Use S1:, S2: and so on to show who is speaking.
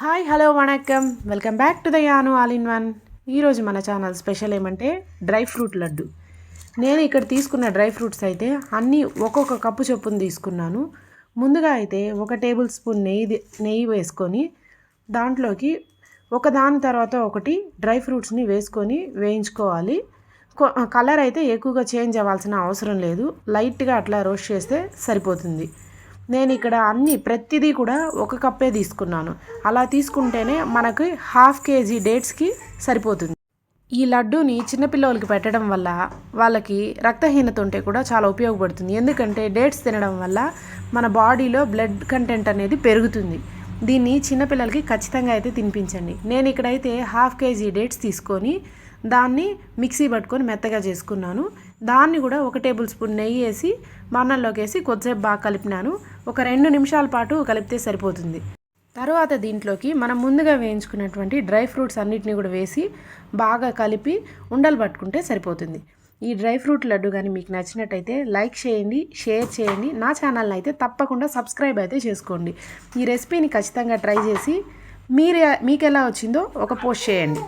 S1: Hi hello వణక్కం welcome back to the యాను all in one. ఈరోజు మన ఛానల్ స్పెషల్ ఏమంటే డ్రై ఫ్రూట్ లడ్డు. నేను ఇక్కడ తీసుకున్న డ్రై ఫ్రూట్స్ అయితే అన్నీ ఒక్కొక్క కప్పు చొప్పున తీసుకున్నాను. ముందుగా అయితే 1 టేబుల్ స్పూన్ నెయ్యి వేసుకొని దాంట్లోకి ఒకదాని తర్వాత ఒకటి డ్రై ఫ్రూట్స్ని వేసుకొని వేయించుకోవాలి. కలర్ అయితే ఎక్కువగా చేంజ్ అవ్వాల్సిన అవసరం లేదు, లైట్గా అట్లా రోస్ట్ చేస్తే సరిపోతుంది. నేను ఇక్కడ ప్రతిదీ కూడా 1 కప్పే తీసుకున్నాను. అలా తీసుకుంటేనే మనకి ½ కేజీ డేట్స్కి సరిపోతుంది. ఈ లడ్డూని చిన్నపిల్లలకి పెట్టడం వల్ల వాళ్ళకి రక్తహీనత ఉంటే కూడా చాలా ఉపయోగపడుతుంది. ఎందుకంటే డేట్స్ తినడం వల్ల మన బాడీలో బ్లడ్ కంటెంట్ అనేది పెరుగుతుంది. దీన్ని చిన్నపిల్లలకి ఖచ్చితంగా అయితే తినిపించండి. నేను ఇక్కడైతే ½ కేజీ డేట్స్ తీసుకొని దాన్ని మిక్సీ పట్టుకొని మెత్తగా చేసుకున్నాను. దాన్ని కూడా 1 టేబుల్ స్పూన్ నెయ్యి వేసి మన్నంలోకి వేసి కొద్దిసేపు బాగా కలిపినాను. ఒక 2 నిమిషాల పాటు కలిపితే సరిపోతుంది. తర్వాత దీంట్లోకి మనం ముందుగా వేయించుకున్నటువంటి డ్రై ఫ్రూట్స్ అన్నిటిని కూడా వేసి బాగా కలిపి ఉండలు పట్టుకుంటే సరిపోతుంది. ఈ డ్రై ఫ్రూట్ లడ్డు కానీ మీకు నచ్చినట్టయితే లైక్ చేయండి, షేర్ చేయండి. నా ఛానల్ని అయితే తప్పకుండా సబ్స్క్రైబ్ అయితే చేసుకోండి. ఈ రెసిపీని ఖచ్చితంగా ట్రై చేసి మీకు ఎలా వచ్చిందో ఒక పోస్ట్ చేయండి.